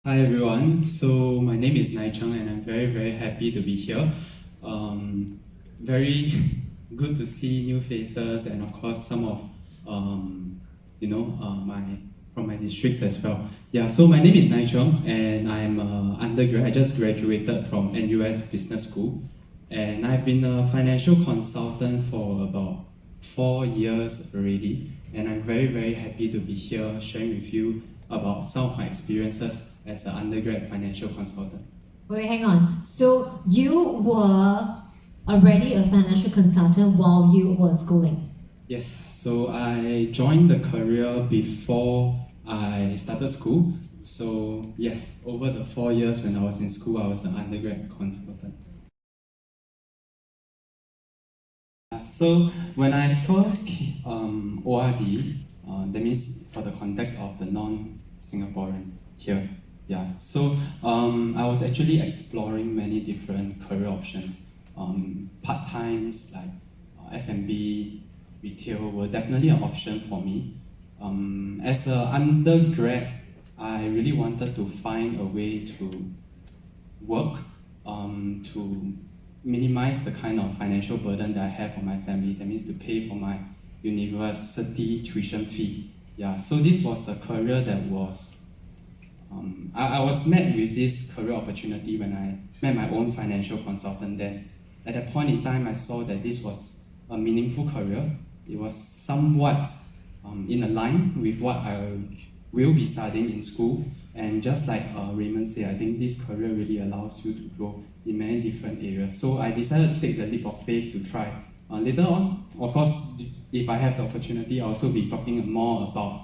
Hi everyone, so my name is Cheng and I'm very happy to be here. Very good to see new faces and of course some of my from my districts as well. Yeah, so my name is Cheng and I'm undergrad. I just graduated from NUS Business School and I've been a financial consultant for about 4 years already, and I'm very happy to be here sharing with you about some of my experiences as an undergrad financial consultant. Wait, hang on. So you were already a financial consultant while you were schooling? Yes, so I joined the career before I started school. So yes, over the 4 years when I was in school, I was an undergrad consultant. So when I first ORD, that means for the context of the non-Singaporean here, yeah. So I was actually exploring many different career options. Part times like F&B, retail were definitely an option for me. As an undergrad, I really wanted to find a way to work to minimize the kind of financial burden that I have on my family. That means to pay for my university tuition fee. Yeah, so this was a career that was, I was met with this career opportunity when I met my own financial consultant then. At that point in time, I saw that this was a meaningful career. It was somewhat in a line with what I will be studying in school. And just like Raymond said, I think this career really allows you to grow in many different areas. So I decided to take the leap of faith to try. Later on, of course, if I have the opportunity, I'll also be talking more about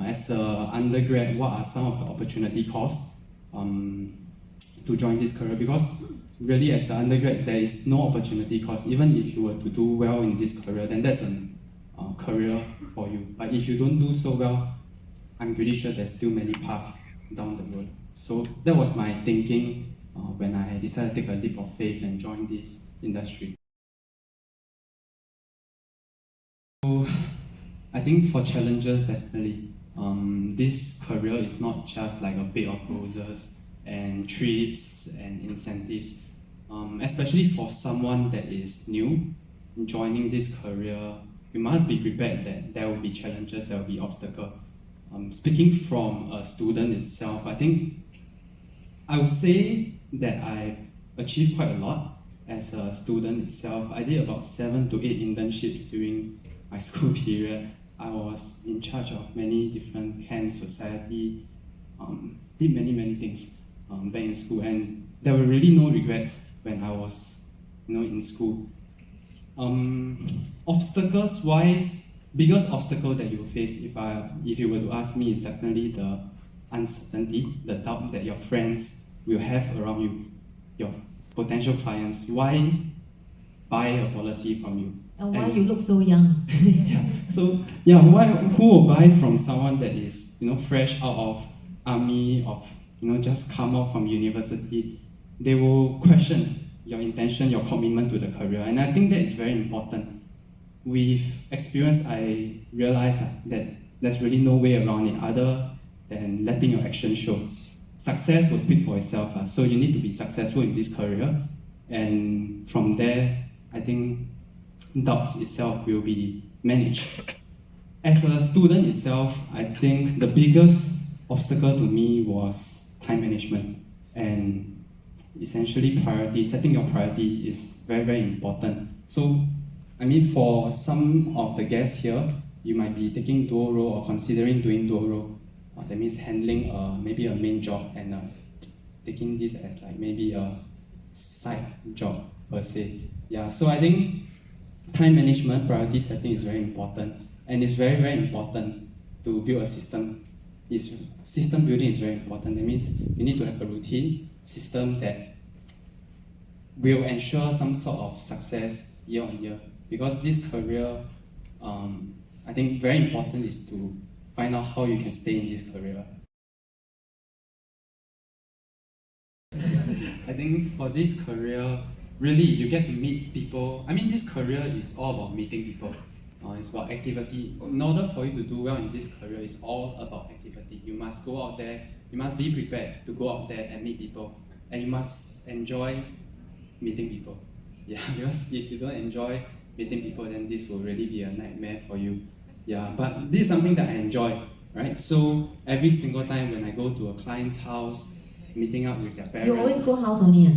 as an undergrad, what are some of the opportunity costs to join this career? Because really, as an undergrad, there is no opportunity cost. Even if you were to do well in this career, then that's a career for you. But if you don't do so well, I'm pretty sure there's still many paths down the road. So that was my thinking when I decided to take a leap of faith and join this industry. So I think for challenges, definitely, this career is not just like a bed of roses and trips and incentives. Especially for someone that is new joining this career, you must be prepared that there will be challenges, there will be obstacles. Speaking from a student itself, I think I would say that I've achieved quite a lot as a student itself. I did about 7 to 8 internships during my school period. I was in charge of many different camps, society, did many things back in school, and there were really no regrets when I was, in school. Obstacles wise, biggest obstacle that you face if you were to ask me is definitely the uncertainty, the doubt that your friends will have around you, your potential clients. Why buy a policy from you? And why you look so young? Yeah. So yeah, who will buy from someone that is fresh out of army, of just come out from university? They will question your intention, your commitment to the career, and I think that is very important. With experience, I realized that there's really no way around it other than letting your action show. Success will speak for itself, so you need to be successful in this career, and from there, I think doubts itself will be managed. As a student itself, I think the biggest obstacle to me was time management and essentially priority. Setting your priority is very important. So, I mean, for some of the guests here, you might be taking dual role or considering doing dual role. That means handling maybe a main job and taking this as like maybe a side job per se. Yeah, so I think time management, priority setting is very important, and it's very important to build a system. System building is very important. That means you need to have a routine system that will ensure some sort of success year on year. Because this career, I think very important is to find out how you can stay in this career. I think for this career, really you get to meet people. I mean, this career is all about meeting people. It's about activity. In order for you to do well in this career, it's all about activity. You must go out there, you must be prepared to go out there and meet people. And you must enjoy meeting people. Yeah, because if you don't enjoy meeting people, then this will really be a nightmare for you. Yeah, but this is something that I enjoy, right? So every single time when I go to a client's house, meeting up with their parents. You always go house only.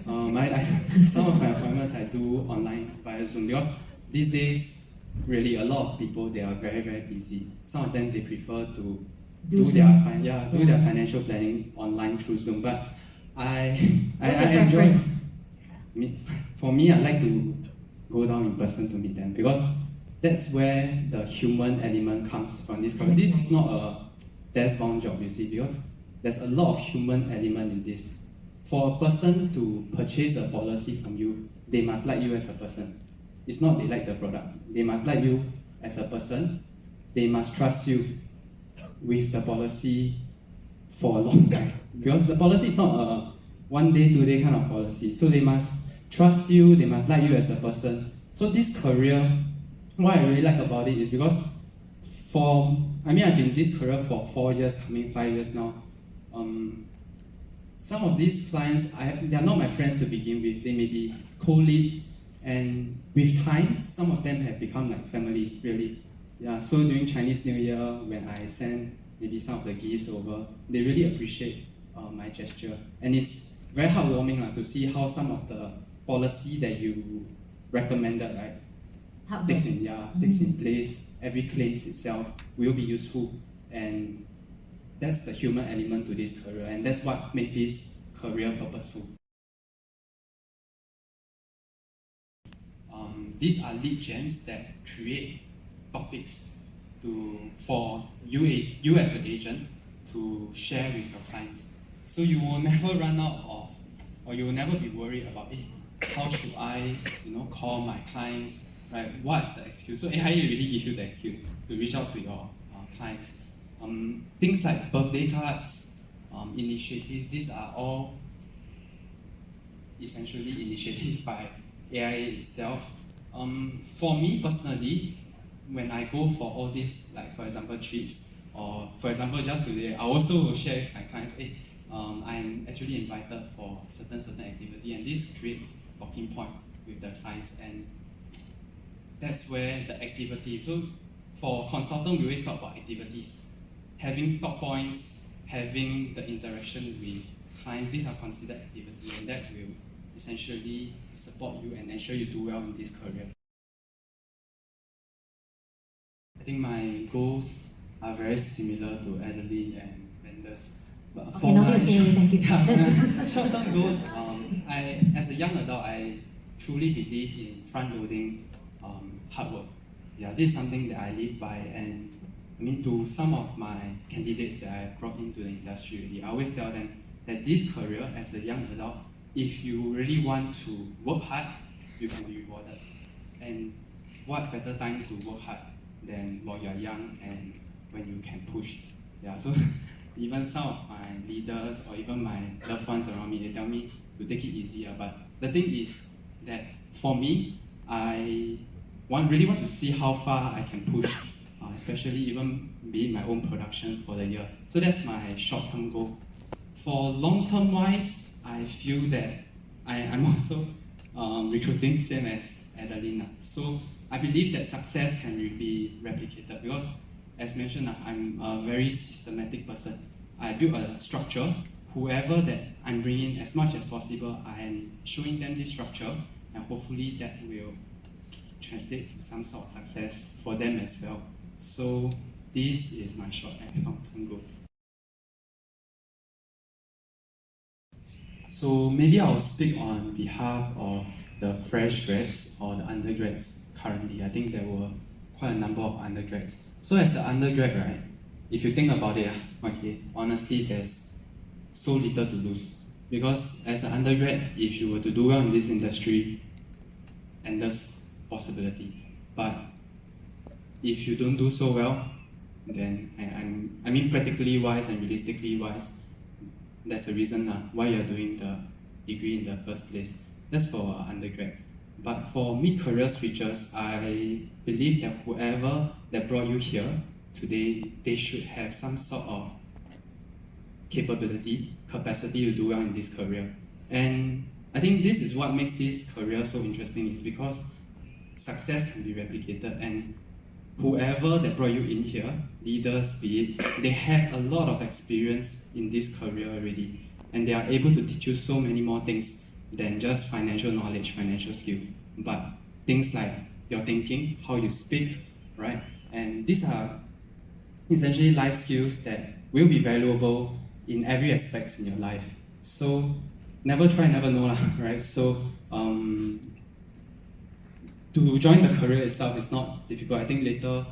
Some of my appointments I do online via Zoom because these days, really a lot of people they are very very busy. Some of them they prefer to do their financial planning online through Zoom. But I enjoy. For me, I like to go down in person to meet them because that's where the human element comes from this. This is not a desk-bound job, you see, because there's a lot of human element in this. For a person to purchase a policy from you, they must like you as a person. It's not they like the product. They must like you as a person. They must trust you with the policy for a long time. Because the policy is not a 1 day, 2 day kind of policy. So they must trust you, they must like you as a person. So this career, what I really like about it is because I've been in this career for 4 years, coming 5 years now. Some of these clients, they are not my friends to begin with. They may be co-leads, and with time, some of them have become like families, really. Yeah, so during Chinese New Year, when I send maybe some of the gifts over, they really appreciate my gesture. And it's very heartwarming to see how some of the policy that you recommended, right, takes in place. Every claims itself will be useful, and that's the human element to this career, and that's what makes this career purposeful. These are lead gens that create topics for you as an agent to share with your clients. So you will never run out of, or you will never be worried about, how should I, call my clients, right? What's the excuse? So AI really gives you the excuse to reach out to your clients. Things like birthday cards, initiatives, these are all essentially initiated by AI itself. For me personally, when I go for all these, like for example trips, or for example just today, I also will share with my clients, I'm actually invited for certain activity, and this creates talking point with the clients, and that's where the activity. So for consultant, we always talk about activities. Having talk points, having the interaction with clients, these are considered activity, and that will essentially support you and ensure you do well in this career. I think my goals are very similar to Adeline and Mendes. But okay, no need to say anything, thank you. Short-term goal, as a young adult, I truly believe in front-loading hard work. Yeah, this is something that I live by, and to some of my candidates that I brought into the industry, I always tell them that this career as a young adult, if you really want to work hard, you can be rewarded. And what better time to work hard than while you're young and when you can push. Yeah, so even some of my leaders or even my loved ones around me, they tell me to take it easier. But the thing is that for me, I really want to see how far I can push, especially even be in my own production for the year. So that's my short-term goal. For long-term wise, I feel that I'm also recruiting, same as Adeline. So I believe that success can be replicated because, as mentioned, I'm a very systematic person. I build a structure. Whoever that I'm bringing, as much as possible, I am showing them this structure, and hopefully that will translate to some sort of success for them as well. So this is my short and long-term goals. So maybe I'll speak on behalf of the fresh grads or the undergrads currently. I think there were quite a number of undergrads. So as an undergrad, right, if you think about it, okay, honestly, there's so little to lose. Because as an undergrad, if you were to do well in this industry, endless possibility. But if you don't do so well, then practically wise and realistically wise, that's the reason why you're doing the degree in the first place. That's for undergrad. But for mid-career switchers, I believe that whoever that brought you here today, they should have some sort of capacity to do well in this career. And I think this is what makes this career so interesting, is because success can be replicated, and whoever that brought you in here, leaders be it, they have a lot of experience in this career already, and they are able to teach you so many more things than just financial knowledge, financial skill, but things like your thinking, how you speak, right? And these are essentially life skills that will be valuable in every aspect in your life. So never try, never know, right? So to join the career itself is not difficult. I think later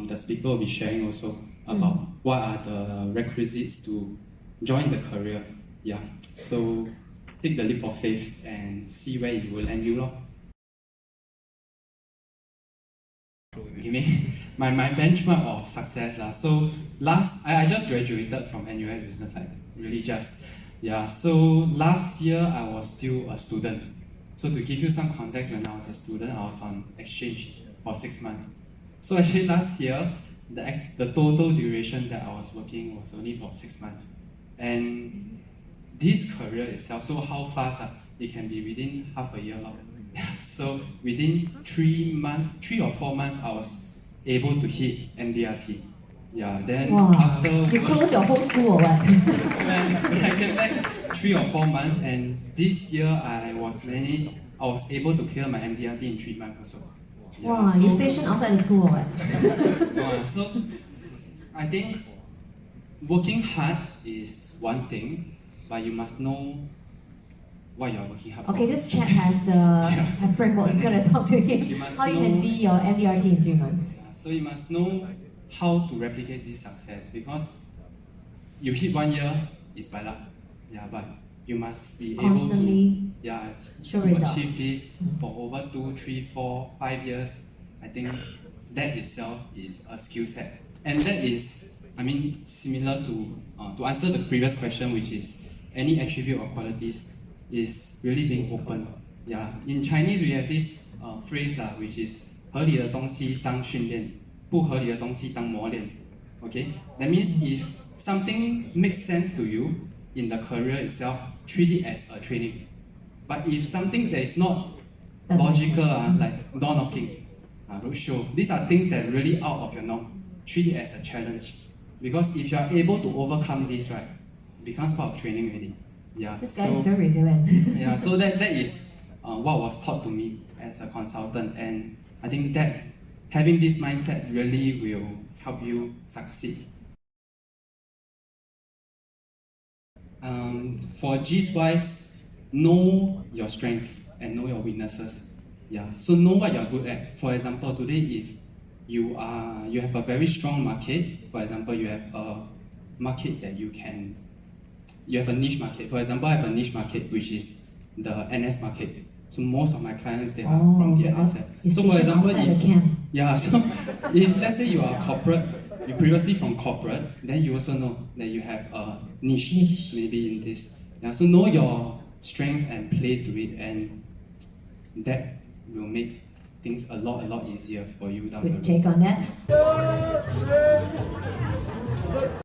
the speaker will be sharing also about what are the requisites to join the career. Yeah. So take the leap of faith and see where it will land you, lor. Okay, my benchmark of success lah. So I just graduated from NUS Business, like really just. Yeah, so last year I was still a student. So to give you some context, when I was a student, I was on exchange for 6 months. So actually last year, the total duration that I was working was only for 6 months. And this career itself, so how fast it can be within half a year long. So within 3 or 4 months, I was able to hit MDRT. Yeah, then Wow. after You close your whole school or what? when I came back 3 or 4 months, and this year I was able to clear my MDRT in 3 months also. Yeah, Wow, so, you stationed outside the school or what? so I think working hard is one thing, but you must know what you're working hard for. Okay, this chat has the framework. I'm gonna talk to him. You must How you can know- be your MDRT in 3 months. Yeah, so you must know how to replicate this success, because you hit 1 year is by luck. Yeah, but you must be Constantly able to show to results. achieve this for over 2, 3, 4, 5 years. I think that itself is a skill set, and that is, I mean, similar to answer the previous question, which is any attribute or qualities, is really being open. Yeah, in Chinese we have this phrase lah, which is 合理的东西当训练，不合理的东西当磨练. Okay, that means if something makes sense to you in the career itself, treat it as a training. But if something that is not logical, like door knocking, roadshow, these are things that are really out of your norm. Treat it as a challenge. Because if you are able to overcome this, right, it becomes part of training already. Yeah. This guy is so resilient. Yeah, so that is what was taught to me as a consultant, and I think that having this mindset really will help you succeed. For G's wise, know your strength and know your weaknesses. Yeah, so know what you're good at. For example, today if you have a very strong market, for example, you have a market that you have a niche market. For example, I have a niche market which is the NS market. So most of my clients, they are from the NS. So for example, so if let's say you are corporate, you previously from corporate, then you also know that you have a niche maybe in this. Yeah, so know your strength and play to it, and that will make things a lot easier for you down the road. Good take on that.